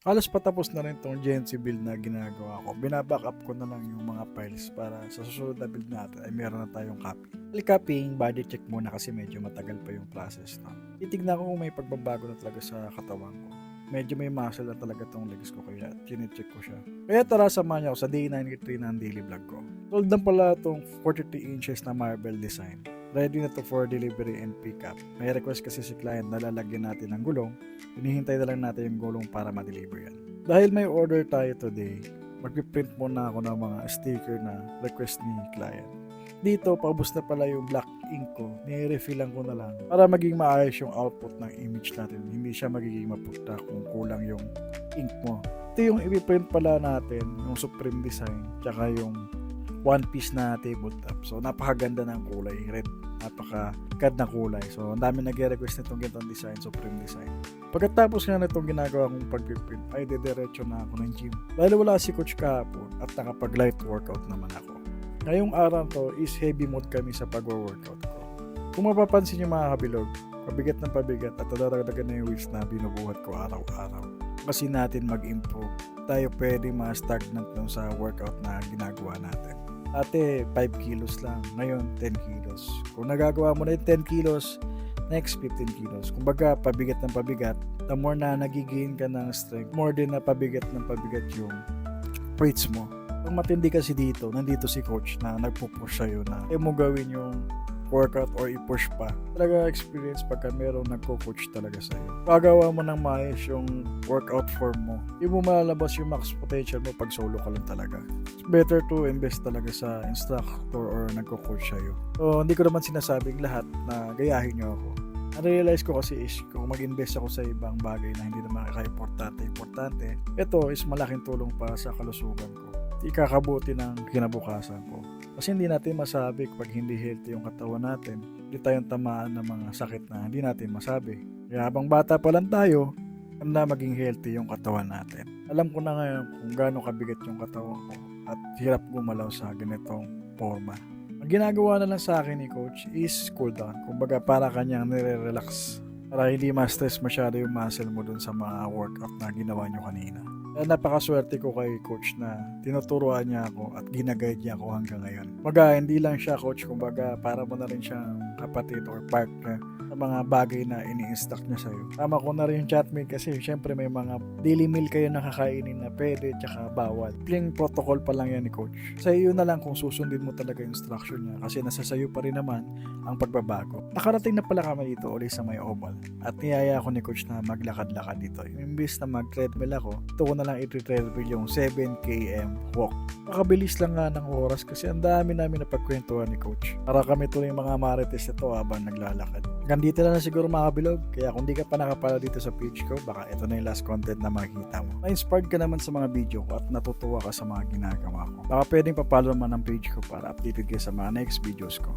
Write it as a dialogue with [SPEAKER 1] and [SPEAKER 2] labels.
[SPEAKER 1] halos patapos na rin tong GNC build na ginagawa ko. Binaback up ko na lang yung mga files para sa susunod na build natin ay meron na tayong copy. Copying, body check muna kasi medyo matagal pa yung process na. Titignan ko kung may pagbabago na talaga sa katawan ko. Medyo may muscle na talaga tong legs ko kaya chinecheck ko siya. Kaya tara samahan niyo ako sa day 93 ng daily vlog ko. Sold na pala tong 43 inches na marble design. Ready na to for delivery and pickup. May request kasi si client na lalagyan natin ng gulong. Hinihintay na lang natin yung gulong para ma-deliver yan. Dahil may order tayo today, magpiprint muna ako ng mga sticker na request ni client. Dito, paubos na pala yung black ink ko. Nire-refillan ko na lang para maging maayos yung output ng image natin. Hindi siya magiging maputa kung kulang yung ink mo. Ito yung ipiprint pala natin, yung Supreme Design, tsaka yung one piece na tabletop. So, napakaganda ng kulay. Red. Napaka-kad na kulay. So, ang dami nag-request nitong ganitong design, Supreme Design. Pagkatapos nga nitong ginagawa kong pag-print, ay dediretso na ako ng gym. Dahil wala si coach kahapon at nakapag-light workout naman ako. Ngayong araw to is heavy mode kami sa pag-workout ko. Kung mapapansin nyo mga kabilog, pabigat ng pabigat at dadagdagan na yung weights na binubuhat ko araw-araw. Kasi natin mag-improve, tayo pwede ma-stagnant dun sa workout na ginagawa natin. Dati 5 kilos lang, ngayon 10 kilos. Kung nagagawa mo na yung 10 kilos, next 15 kilos. Kung baga pabigat ng pabigat, the more na nagigain ka ng strength, more din na pabigat ng pabigat yung weights mo. Ang matindi kasi dito, nandito si coach na nagpo-push sa'yo na mo gawin yung workout or i-push pa. Talaga experience pagka meron nagko-coach talaga sa'yo. Pagawa mo ng maayos yung workout form mo. Hindi mo malalabas yung max potential mo pag solo ka lang talaga. It's better to invest talaga sa instructor or nagko-coach sa'yo. So, hindi ko naman sinasabing lahat na gayahin nyo ako. Na-realize ko kasi is kung mag-invest ako sa ibang bagay na hindi naman importante, ito is malaking tulong para sa kalusugan ko. Ikakabuti ng kinabukasan ko. Kasi hindi natin masabi kapag hindi healthy yung katawan natin. Hindi tayong tamaan ng mga sakit na hindi natin masabi. Kaya habang bata pa lang tayo, handa maging healthy yung katawan natin. Alam ko na ngayon kung gaano kabigat yung katawan ko at hirap gumalaw sa ganitong forma. Ang ginagawa na lang sa akin ni coach is cool down. Kumbaga para kanyang nire-relax. Para hindi ma-stress masyado yung muscle mo dun sa mga workout na ginawa nyo kanina. Kaya napakaswerte ko kay coach na tinuturuan niya ako at ginaguide niya ako hanggang ngayon. Kumbaga, hindi lang siya coach, kumbaga para mo na rin siyang kapatid or partner sa mga bagay na ini-instruct niya sa'yo. Tama ko na rin yung chatmate kasi syempre may mga daily meal kayo nakakainin na pwede tsaka bawal. Yung protocol pa lang yan ni coach. Sa iyo na lang kung susundin mo talaga yung instruction niya kasi nasa sayo pa rin naman ang pagbabago. Nakarating na pala kami dito ulit sa may oval at niyaya ako ni coach na maglakad-lakad dito. Imbis na mag-treadmill ako, ito ko na lang i-treadmill yung 7 km walk. Makabilis lang nga ng oras kasi ang dami namin napagkwentuhan ni coach. Para kami tuloy mga marites ito habang naglalakad. Dito na siguro mga kabilog, kaya kung di ka pa nakapala dito sa page ko, baka ito na yung last content na makikita mo. Na-inspired ka naman sa mga video ko at natutuwa ka sa mga ginagawa ko. Baka pwedeng papalo naman ang page ko para updated kayo sa mga next videos ko.